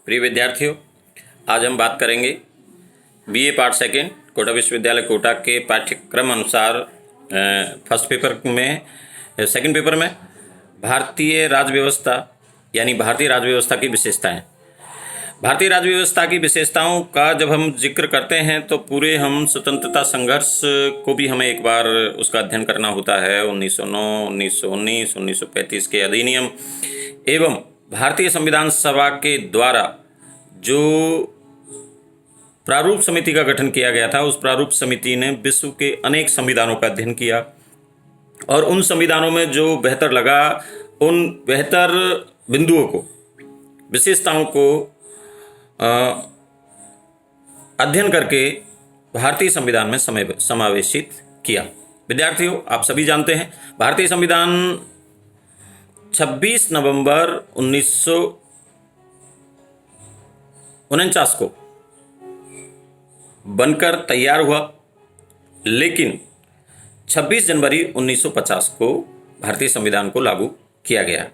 प्रिय विद्यार्थियों, आज हम बात करेंगे बीए पार्ट सेकेंड कोटा विश्वविद्यालय कोटा के पाठ्यक्रम अनुसार सेकंड पेपर में भारतीय राज्य व्यवस्था यानी भारतीय राज्य व्यवस्था की विशेषताएं। भारतीय राज्य व्यवस्था की विशेषताओं का जब हम जिक्र करते हैं तो पूरे हम स्वतंत्रता संघर्ष को भी हमें एक बार उसका अध्ययन करना होता है। 1909, 1919, 1935 के अधिनियम एवं भारतीय संविधान सभा के द्वारा जो प्रारूप समिति का गठन किया गया था, उस प्रारूप समिति ने विश्व के अनेक संविधानों का अध्ययन किया और उन संविधानों में जो बेहतर लगा, उन बेहतर बिंदुओं को, विशेषताओं को अध्ययन करके भारतीय संविधान में समावेशित किया। विद्यार्थियों, आप सभी जानते हैं भारतीय संविधान 26 नवंबर 1949 को बनकर तैयार हुआ, लेकिन 26 जनवरी 1950 को भारतीय संविधान को लागू किया गया।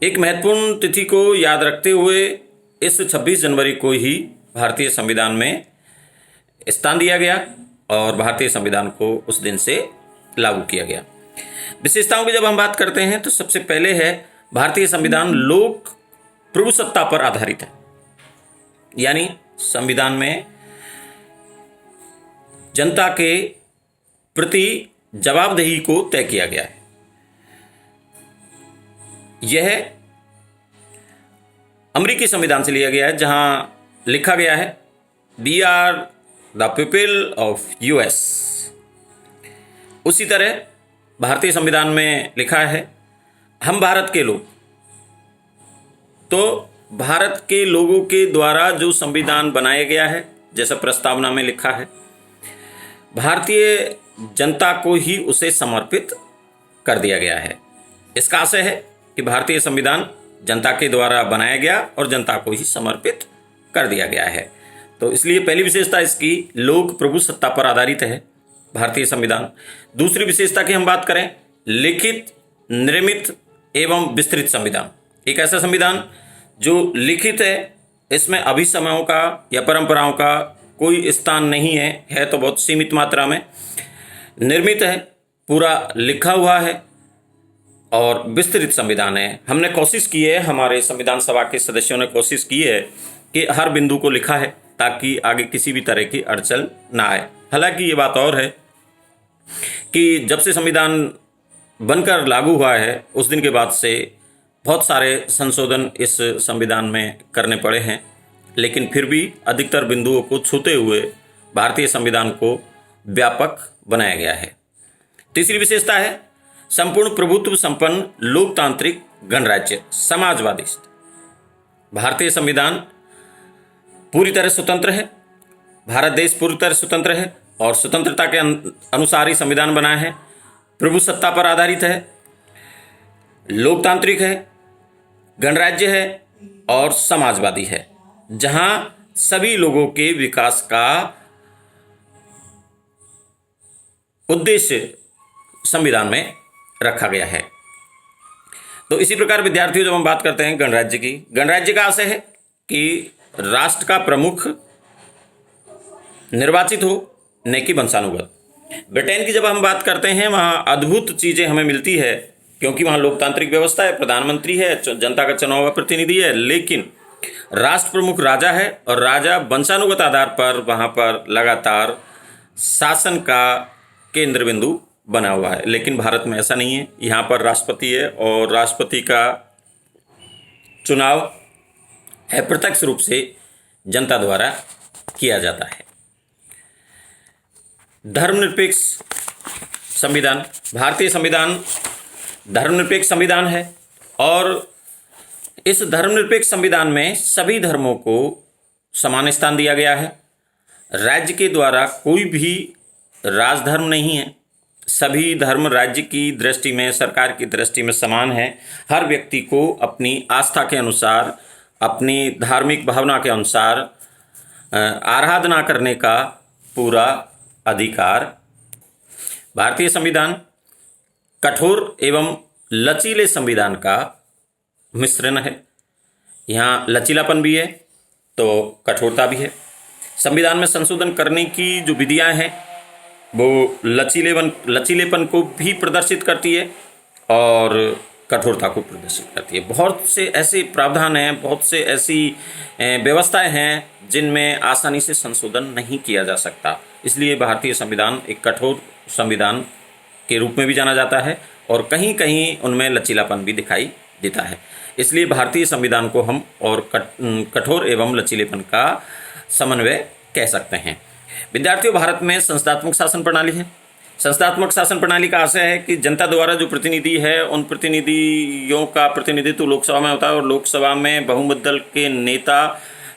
एक महत्वपूर्ण तिथि को याद रखते हुए इस 26 जनवरी को ही भारतीय संविधान में स्थान दिया गया और भारतीय संविधान को उस दिन से लागू किया गया। विशेषताओं की जब हम बात करते हैं तो सबसे पहले है भारतीय संविधान लोक प्रभुसत्ता पर आधारित है, यानी संविधान में जनता के प्रति जवाबदेही को तय किया गया है। यह अमेरिकी संविधान से लिया गया है, जहां लिखा गया है we are the people of US. उसी तरह भारतीय संविधान में लिखा है हम भारत के लोग। तो भारत के लोगों के द्वारा जो संविधान बनाया गया है, जैसा प्रस्तावना में लिखा है, भारतीय जनता को ही उसे समर्पित कर दिया गया है। इसका आशय है कि भारतीय संविधान जनता के द्वारा बनाया गया और जनता को ही समर्पित कर दिया गया है। तो इसलिए पहली विशेषता इसकी लोक प्रभु सत्ता पर आधारित है भारतीय संविधान। दूसरी विशेषता की हम बात करें, लिखित, निर्मित एवं विस्तृत संविधान। एक ऐसा संविधान जो लिखित है, इसमें अभिसमयों का या परंपराओं का कोई स्थान नहीं है तो बहुत सीमित मात्रा में। निर्मित है, पूरा लिखा हुआ है और विस्तृत संविधान है। हमने कोशिश की है, हमारे संविधान सभा के सदस्यों ने कोशिश की है कि हर बिंदु को लिखा है ताकि आगे किसी भी तरह की अड़चन ना आए। हालांकि ये बात और है कि जब से संविधान बनकर लागू हुआ है उस दिन के बाद से बहुत सारे संशोधन इस संविधान में करने पड़े हैं, लेकिन फिर भी अधिकतर बिंदुओं को छूते हुए भारतीय संविधान को व्यापक बनाया गया है। तीसरी विशेषता है संपूर्ण प्रभुत्व संपन्न लोकतांत्रिक गणराज्य समाजवादी। भारतीय संविधान पूरी तरह स्वतंत्र है, भारत देश पूरी तरह स्वतंत्र है और स्वतंत्रता के अनुसार ही संविधान बना है। प्रभु सत्ता पर आधारित है, लोकतांत्रिक है, गणराज्य है और समाजवादी है, जहां सभी लोगों के विकास का उद्देश्य संविधान में रखा गया है। तो इसी प्रकार विद्यार्थियों, जब हम बात करते हैं गणराज्य की, गणराज्य का आशय है कि राष्ट्र का प्रमुख निर्वाचित हो, न कि वंशानुगत। ब्रिटेन की जब हम बात करते हैं, वहाँ अद्भुत चीज़ें हमें मिलती है, क्योंकि वहाँ लोकतांत्रिक व्यवस्था है, प्रधानमंत्री है, जनता का चुना हुआ प्रतिनिधि है, लेकिन राष्ट्र प्रमुख राजा है और राजा वंशानुगत आधार पर वहाँ पर लगातार शासन का केंद्र बिंदु बना हुआ है। लेकिन भारत में ऐसा नहीं है, यहाँ पर राष्ट्रपति है और राष्ट्रपति का चुनाव है प्रत्यक्ष रूप से जनता द्वारा किया जाता है। धर्मनिरपेक्ष संविधान, भारतीय संविधान धर्मनिरपेक्ष संविधान है और इस धर्मनिरपेक्ष संविधान में सभी धर्मों को समान स्थान दिया गया है। राज्य के द्वारा कोई भी राजधर्म नहीं है, सभी धर्म राज्य की दृष्टि में, सरकार की दृष्टि में समान है। हर व्यक्ति को अपनी आस्था के अनुसार, अपनी धार्मिक भावना के अनुसार आराधना करने का पूरा अधिकार। भारतीय संविधान कठोर एवं लचीले संविधान का मिश्रण है। यहाँ लचीलापन भी है तो कठोरता भी है। संविधान में संशोधन करने की जो विधियां हैं वो लचीलेपन को भी प्रदर्शित करती है और कठोरता को प्रदर्शित करती है। बहुत से ऐसे प्रावधान हैं, बहुत से ऐसी व्यवस्थाएं हैं जिनमें आसानी से संशोधन नहीं किया जा सकता। इसलिए भारतीय संविधान एक कठोर संविधान के रूप में भी जाना जाता है और कहीं कहीं उनमें लचीलापन भी दिखाई देता है। इसलिए भारतीय संविधान को हम और कठोर एवं लचीलेपन का समन्वय कह सकते हैं। विद्यार्थियों, भारत में संस्थात्मक शासन प्रणाली है। संस्थात्मक शासन प्रणाली का आशय है कि जनता द्वारा जो प्रतिनिधि है उन प्रतिनिधियों का प्रतिनिधित्व लोकसभा में होता है और लोकसभा में बहुमत दल के नेता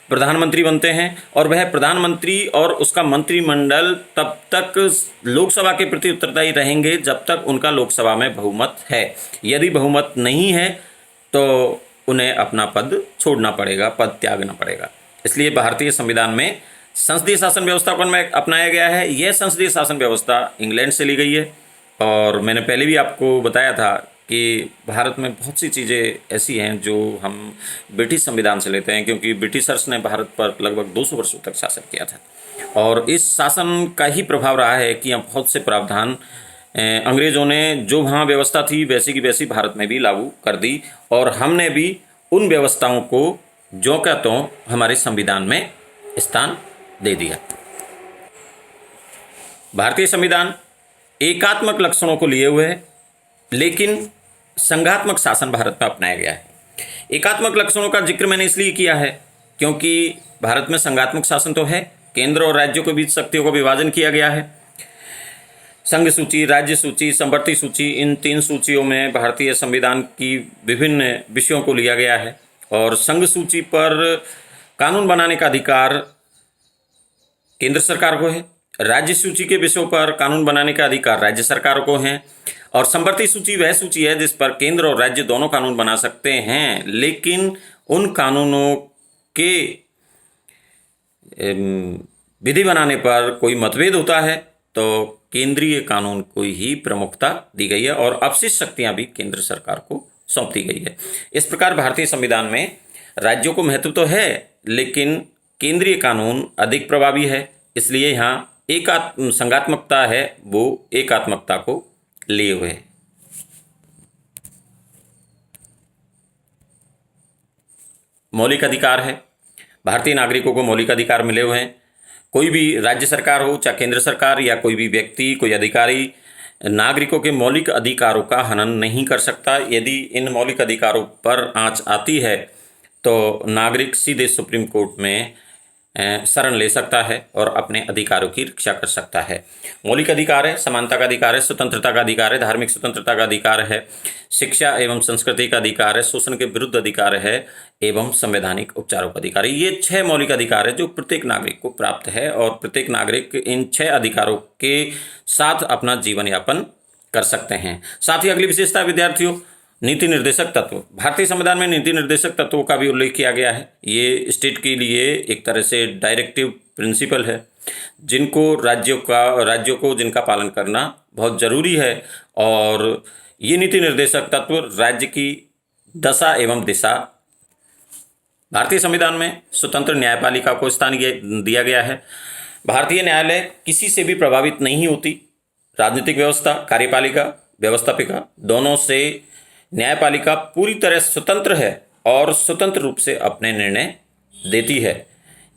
प्रधानमंत्री बनते हैं और वह प्रधानमंत्री और उसका मंत्रिमंडल तब तक लोकसभा के प्रति उत्तरदायी रहेंगे जब तक उनका लोकसभा में बहुमत है। यदि बहुमत नहीं है तो उन्हें अपना पद छोड़ना पड़ेगा, पद त्यागना पड़ेगा। इसलिए भारतीय संविधान में संसदीय शासन व्यवस्था को अपनाया गया है। यह संसदीय शासन व्यवस्था इंग्लैंड से ली गई है और मैंने पहले भी आपको बताया था कि भारत में बहुत सी चीज़ें ऐसी हैं जो हम ब्रिटिश संविधान से लेते हैं, क्योंकि ब्रिटिशर्स ने भारत पर लगभग 200 वर्षों तक शासन किया था और इस शासन का ही प्रभाव रहा है कि यहाँ बहुत से प्रावधान अंग्रेज़ों ने जो वहाँ व्यवस्था थी वैसी की वैसी भारत में भी लागू कर दी और हमने भी उन व्यवस्थाओं को ज्यों का त्यों हमारे संविधान में स्थान दे दिया। भारतीय संविधान एकात्मक लक्षणों को लिए हुए है, लेकिन संघात्मक शासन भारत में अपनाया गया है। एकात्मक लक्षणों का जिक्र मैंने इसलिए किया है क्योंकि भारत में संघात्मक शासन तो है, केंद्र और राज्यों के बीच शक्तियों का विभाजन किया गया है। संघ सूची, राज्य सूची, संवर्ती सूची, इन 3 सूचियों में भारतीय संविधान की विभिन्न विषयों को लिया गया है और संघ सूची पर कानून बनाने का अधिकार केंद्र सरकार को है, राज्य सूची के विषयों पर कानून बनाने का अधिकार राज्य सरकारों को है और संवर्ती सूची वह सूची है जिस पर केंद्र और राज्य दोनों कानून बना सकते हैं, लेकिन उन कानूनों के विधि बनाने पर कोई मतभेद होता है तो केंद्रीय कानून को ही प्रमुखता दी गई है और अपशिष्ट शक्तियां भी केंद्र सरकार को सौंप दी गई है। इस प्रकार भारतीय संविधान में राज्यों को महत्व तो है, लेकिन केंद्रीय कानून अधिक प्रभावी है। इसलिए यहाँ संघात्मकता है वो एकात्मकता को लिए हुए है। मौलिक अधिकार है, भारतीय नागरिकों को मौलिक अधिकार मिले हुए हैं। कोई भी राज्य सरकार हो, चाहे केंद्र सरकार या कोई भी व्यक्ति, कोई अधिकारी नागरिकों के मौलिक अधिकारों का हनन नहीं कर सकता। यदि इन मौलिक अधिकारों पर आंच आती है तो नागरिक सीधे सुप्रीम कोर्ट में शरण ले सकता है और अपने अधिकारों की रक्षा कर सकता है। मौलिक अधिकार है, समानता का अधिकार है, स्वतंत्रता का अधिकार है, धार्मिक स्वतंत्रता का अधिकार है, शिक्षा एवं संस्कृति का अधिकार है, शोषण के विरुद्ध अधिकार है एवं संवैधानिक उपचारों का अधिकार है। ये 6 मौलिक अधिकार है जो प्रत्येक नागरिक को प्राप्त है और प्रत्येक नागरिक इन 6 अधिकारों के साथ अपना जीवन यापन कर सकते हैं। साथ ही अगली विशेषता विद्यार्थियों, नीति निर्देशक तत्व। भारतीय संविधान में नीति निर्देशक तत्वों का भी उल्लेख किया गया है। ये स्टेट के लिए एक तरह से डायरेक्टिव प्रिंसिपल है जिनको राज्यों को जिनका पालन करना बहुत जरूरी है और ये नीति निर्देशक तत्व राज्य की दशा एवं दिशा। भारतीय संविधान में स्वतंत्र न्यायपालिका को स्थान दिया गया है। भारतीय न्यायालय किसी से भी प्रभावित नहीं होती। राजनीतिक व्यवस्था, कार्यपालिका, व्यवस्थापिका दोनों से न्यायपालिका पूरी तरह स्वतंत्र है और स्वतंत्र रूप से अपने निर्णय देती है।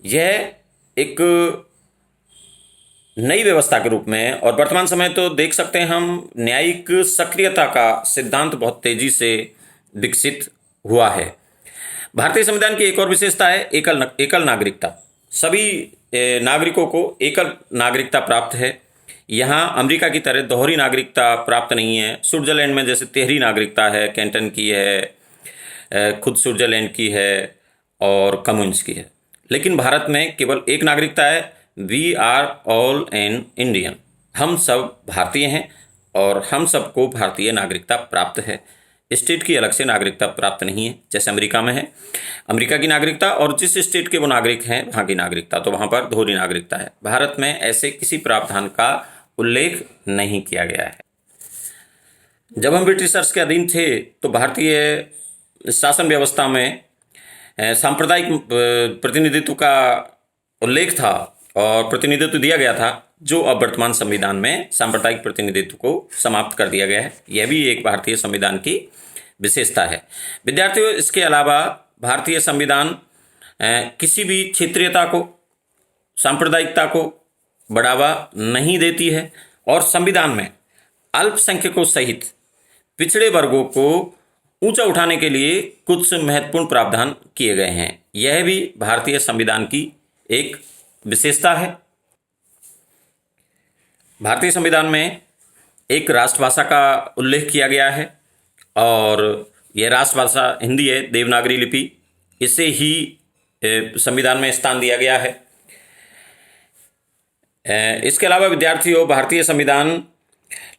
यह एक नई व्यवस्था के रूप में और वर्तमान समय तो देख सकते हैं हम, न्यायिक सक्रियता का सिद्धांत बहुत तेजी से विकसित हुआ है। भारतीय संविधान की एक और विशेषता है एकल नागरिकता। सभी नागरिकों को एकल नागरिकता प्राप्त है। यहाँ अमेरिका की तरह दोहरी नागरिकता प्राप्त नहीं है। स्विट्जरलैंड में जैसे तिहरी नागरिकता है, कैंटन की है, खुद स्विट्जरलैंड की है और कम्युनिस्ट की है, लेकिन भारत में केवल एक नागरिकता है। We are all an Indian. हम सब भारतीय हैं और हम सबको भारतीय नागरिकता प्राप्त है। स्टेट की अलग से नागरिकता प्राप्त नहीं है जैसे अमेरिका में है। अमेरिका की नागरिकता और जिस स्टेट के वो नागरिक हैं वहाँ की नागरिकता, तो वहाँ पर दोहरी नागरिकता है। भारत में ऐसे किसी प्रावधान का उल्लेख नहीं किया गया है। जब हम ब्रिटिशर्स के अधीन थे तो भारतीय शासन व्यवस्था में सांप्रदायिक प्रतिनिधित्व का उल्लेख था और प्रतिनिधित्व दिया गया था, जो अब वर्तमान संविधान में सांप्रदायिक प्रतिनिधित्व को समाप्त कर दिया गया है। यह भी एक भारतीय संविधान की विशेषता है। विद्यार्थियों, इसके अलावा भारतीय संविधान किसी भी क्षेत्रीयता को, सांप्रदायिकता को बढ़ावा नहीं देती है और संविधान में अल्पसंख्यकों सहित पिछड़े वर्गों को ऊंचा उठाने के लिए कुछ महत्वपूर्ण प्रावधान किए गए हैं। यह भी भारतीय संविधान की एक विशेषता है। भारतीय संविधान में एक राष्ट्रभाषा का उल्लेख किया गया है और यह राष्ट्रभाषा हिंदी है, देवनागरी लिपि। इसे ही संविधान में स्थान दिया गया है। इसके अलावा विद्यार्थियों, भारतीय संविधान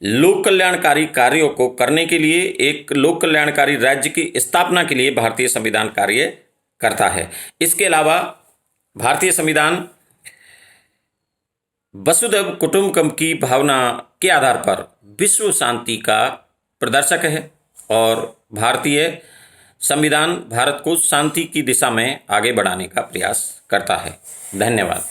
लोक कल्याणकारी कार्यों को करने के लिए, एक लोक कल्याणकारी राज्य की स्थापना के लिए भारतीय संविधान कार्य करता है। इसके अलावा भारतीय संविधान वसुधैव कुटुंबकम की भावना के आधार पर विश्व शांति का प्रदर्शक है और भारतीय संविधान भारत को शांति की दिशा में आगे बढ़ाने का प्रयास करता है। धन्यवाद।